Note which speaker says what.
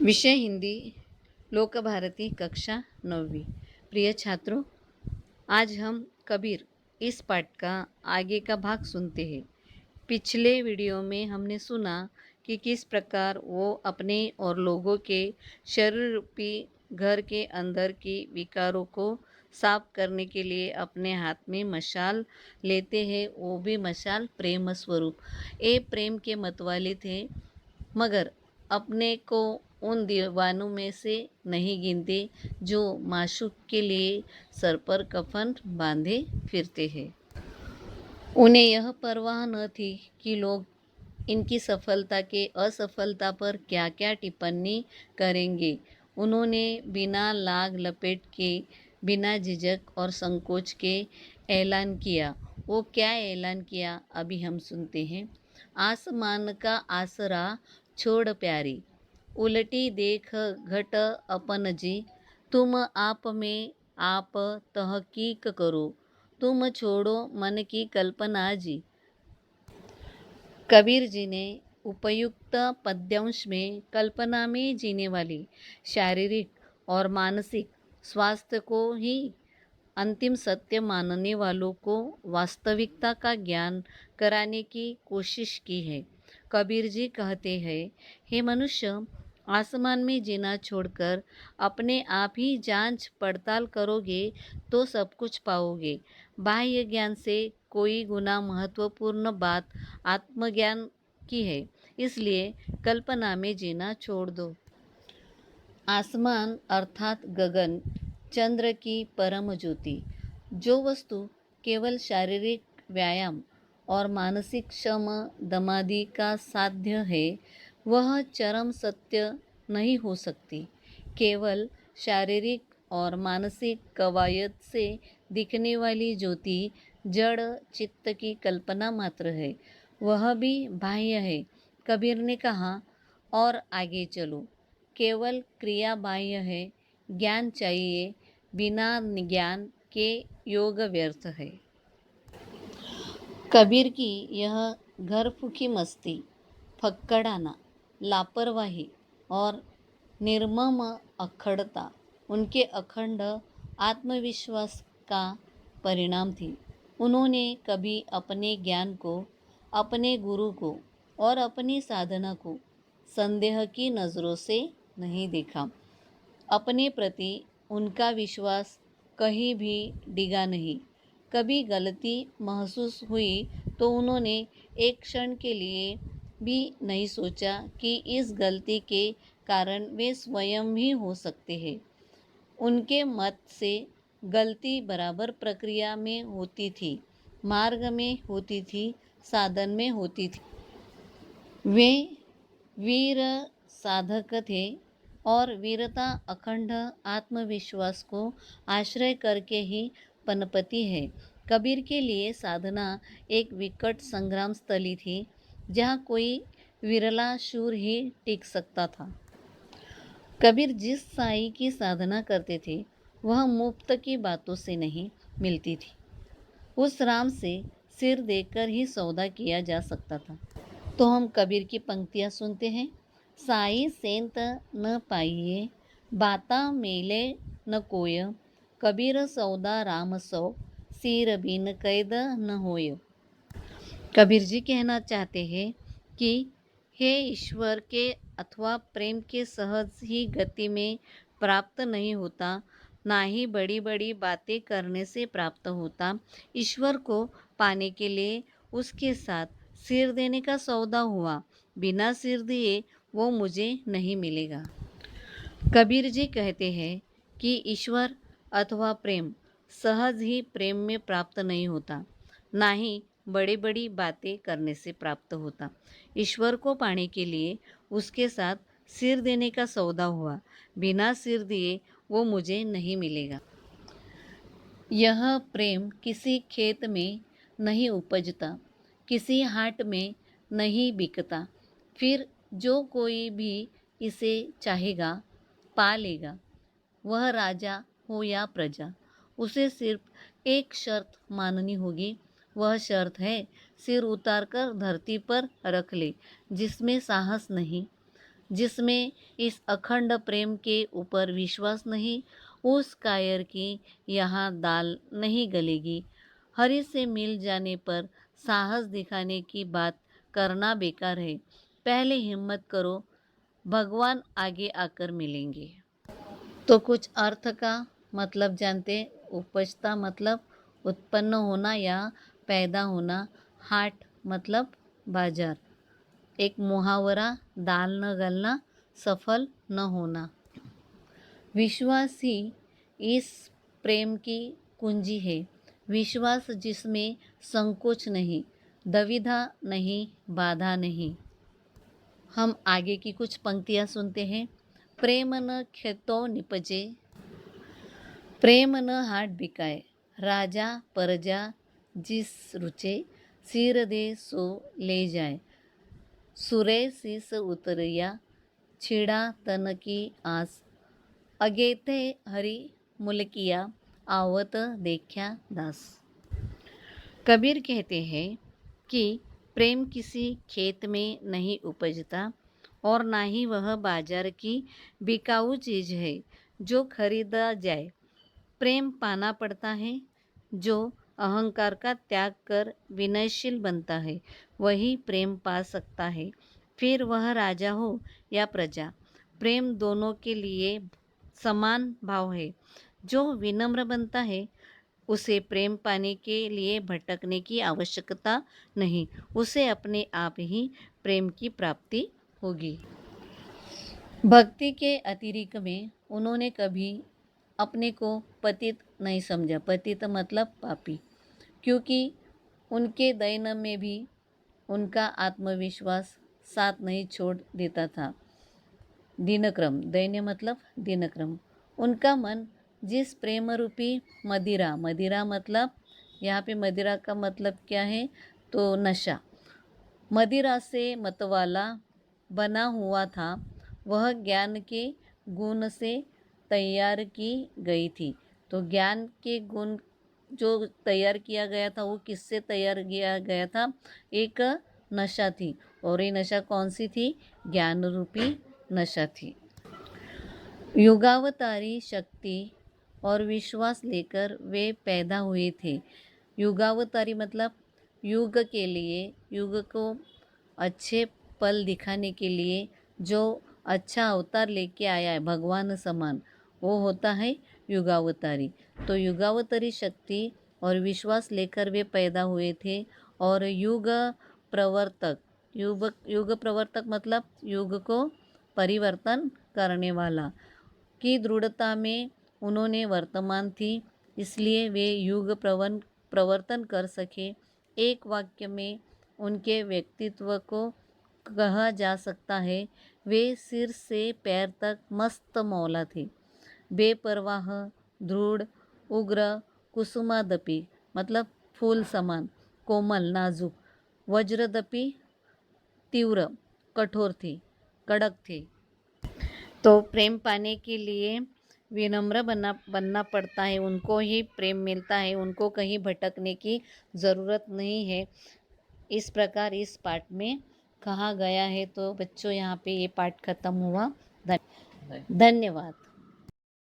Speaker 1: विषय हिंदी लोक भारती कक्षा 9वीं। प्रिय छात्रों, आज हम कबीर इस पाठ का आगे का भाग सुनते हैं। पिछले वीडियो में हमने सुना कि किस प्रकार वो अपने और लोगों के शरीर रूपी घर के अंदर की विकारों को साफ करने के लिए अपने हाथ में मशाल लेते हैं, वो भी मशाल प्रेम स्वरूप। ये प्रेम के मतवाले थे, मगर अपने को उन दीवानों में से नहीं गिनते जो माशूक के लिए सर पर कफन बांधे फिरते हैं। उन्हें यह परवाह न थी कि लोग इनकी सफलता के असफलता पर क्या क्या टिप्पणी करेंगे। उन्होंने बिना लाग लपेट के, बिना झिझक और संकोच के ऐलान किया। वो क्या ऐलान किया, अभी हम सुनते हैं। आसमान का आसरा छोड़ प्यारी, उलटी देख घट अपन जी, तुम आप में आप तहकीक करो, तुम छोड़ो मन की कल्पना जी। कबीर जी ने उपयुक्त पद्यांश में कल्पना में जीने वाली शारीरिक और मानसिक स्वास्थ्य को ही अंतिम सत्य मानने वालों को वास्तविकता का ज्ञान कराने की कोशिश की है। कबीर जी कहते हैं, हे मनुष्य, आसमान में जीना छोड़कर अपने आप ही जांच पड़ताल करोगे तो सब कुछ पाओगे। बाह्य ज्ञान से कोई गुना महत्वपूर्ण बात आत्मज्ञान की है, इसलिए कल्पना में जीना छोड़ दो। आसमान अर्थात गगन, चंद्र की परम ज्योति, जो वस्तु केवल शारीरिक व्यायाम और मानसिक श्रम दमादि का साध्य है, वह चरम सत्य नहीं हो सकती। केवल शारीरिक और मानसिक कवायद से दिखने वाली ज्योति जड़ चित्त की कल्पना मात्र है, वह भी बाह्य है। कबीर ने कहा, और आगे चलो, केवल क्रिया बाह्य है, ज्ञान चाहिए, बिना ज्ञान के योग व्यर्थ है। कबीर की यह घरफुकी मस्ती, फक्कड़ाना, लापरवाही और निर्मम अखंडता उनके अखंड आत्मविश्वास का परिणाम थी। उन्होंने कभी अपने ज्ञान को, अपने गुरु को और अपनी साधना को संदेह की नज़रों से नहीं देखा। अपने प्रति उनका विश्वास कहीं भी डिगा नहीं। कभी गलती महसूस हुई तो उन्होंने एक क्षण के लिए भी नहीं सोचा कि इस गलती के कारण वे स्वयं ही हो सकते हैं। उनके मत से गलती बराबर प्रक्रिया में होती थी, मार्ग में होती थी, साधन में होती थी। वे वीर साधक थे और वीरता अखंड आत्मविश्वास को आश्रय करके ही पनपती है। कबीर के लिए साधना एक विकट संग्राम स्थली थी, जहाँ कोई विरला शूर ही टिक सकता था। कबीर जिस साई की साधना करते थे, वह मुफ्त की बातों से नहीं मिलती थी। उस राम से सिर देकर ही सौदा किया जा सकता था। तो हम कबीर की पंक्तियाँ सुनते हैं। साई सेंत न पाइए, बाता मेले न कोय, कबीर सौदा राम सौ, सिर बिन कैद न होय। कबीर जी कहना चाहते हैं कि हे ईश्वर के अथवा प्रेम के सहज ही गति में प्राप्त नहीं होता, ना ही बड़ी बड़ी बातें करने से प्राप्त होता। ईश्वर को पाने के लिए उसके साथ सिर देने का सौदा हुआ, बिना सिर दिए वो मुझे नहीं मिलेगा। कबीर जी कहते हैं कि ईश्वर अथवा प्रेम सहज ही प्रेम में प्राप्त नहीं होता, ना ही बड़ी बड़ी बातें करने से प्राप्त होता। ईश्वर को पाने के लिए उसके साथ सिर देने का सौदा हुआ, बिना सिर दिए वो मुझे नहीं मिलेगा। यह प्रेम किसी खेत में नहीं उपजता, किसी हाट में नहीं बिकता। फिर जो कोई भी इसे चाहेगा, पा लेगा, वह राजा हो या प्रजा। उसे सिर्फ एक शर्त माननी होगी। वह शर्त है, सिर उतारकर धरती पर रख ले, जिसमें साहस नहीं, जिसमें इस अखंड प्रेम के ऊपर विश्वास नहीं, उस कायर की यहाँ दाल नहीं गलेगी। हरि से मिल जाने पर साहस दिखाने की बात करना बेकार है। पहले हिम्मत करो, भगवान आगे आकर मिलेंगे। तो कुछ अर्थ का मतलब जानते। उपजता मतलब उत्पन्न होना या पैदा होना। हाट मतलब बाजार। एक मुहावरा, दाल न गलना, सफल न होना। विश्वास ही इस प्रेम की कुंजी है। विश्वास जिसमें संकोच नहीं, दुविधा नहीं, बाधा नहीं। हम आगे की कुछ पंक्तियां सुनते हैं। प्रेम न खेतो निपजे, प्रेम न हाट बिकाए, राजा परजा जिस रुचे, सिर दे सो ले जाए, सुरे शीस उतरिया, छिड़ा तन की आस, अगेते हरि मुलकिया, आवत देखा दास। कबीर कहते हैं कि प्रेम किसी खेत में नहीं उपजता और ना ही वह बाजार की बिकाऊ चीज है जो खरीदा जाए। प्रेम पाना पड़ता है। जो अहंकार का त्याग कर विनयशील बनता है वही प्रेम पा सकता है। फिर वह राजा हो या प्रजा, प्रेम दोनों के लिए समान भाव है। जो विनम्र बनता है उसे प्रेम पाने के लिए भटकने की आवश्यकता नहीं, उसे अपने आप ही प्रेम की प्राप्ति होगी। भक्ति के अतिरिक्त में उन्होंने कभी अपने को पतित नहीं समझा। पतित मतलब पापी, क्योंकि उनके दैन्य में भी उनका आत्मविश्वास साथ नहीं छोड़ देता था। दिनक्रम, दैन्य मतलब दिनक्रम। उनका मन जिस प्रेम रूपी मदिरा, मदिरा मतलब यहाँ पे मदिरा का मतलब क्या है तो नशा, मदिरा से मतवाला बना हुआ था, वह ज्ञान के गुण से तैयार की गई थी। तो ज्ञान के गुण जो तैयार किया गया था वो किससे तैयार किया गया था? एक नशा थी। और ये नशा कौन सी थी? ज्ञान रूपी नशा थी। युगावतारी शक्ति और विश्वास लेकर वे पैदा हुए थे। युगावतारी मतलब युग के लिए, युग को अच्छे पल दिखाने के लिए जो अच्छा अवतार लेके आया है भगवान समान, वो होता है युगावतारी। तो युगावतारी शक्ति और विश्वास लेकर वे पैदा हुए थे। और युग प्रवर्तक, युग प्रवर्तक मतलब युग को परिवर्तन करने वाला की दृढ़ता में उन्होंने वर्तमान थी, इसलिए वे युग प्रवर्तन कर सके। एक वाक्य में उनके व्यक्तित्व को कहा जा सकता है, वे सिर से पैर तक मस्त मौला थे। बेपरवाह, दृढ़, उग्र, कुसुमादपी मतलब फूल समान, कोमल नाजुक, वज्रदपी तीव्र, कठोर थे, कड़क थे। तो प्रेम पाने के लिए विनम्र बनना पड़ता है, उनको ही प्रेम मिलता है, उनको कहीं भटकने की ज़रूरत नहीं है। इस प्रकार इस पाठ में कहा गया है। तो बच्चों यहाँ पे ये पाठ खत्म हुआ। धन्यवाद।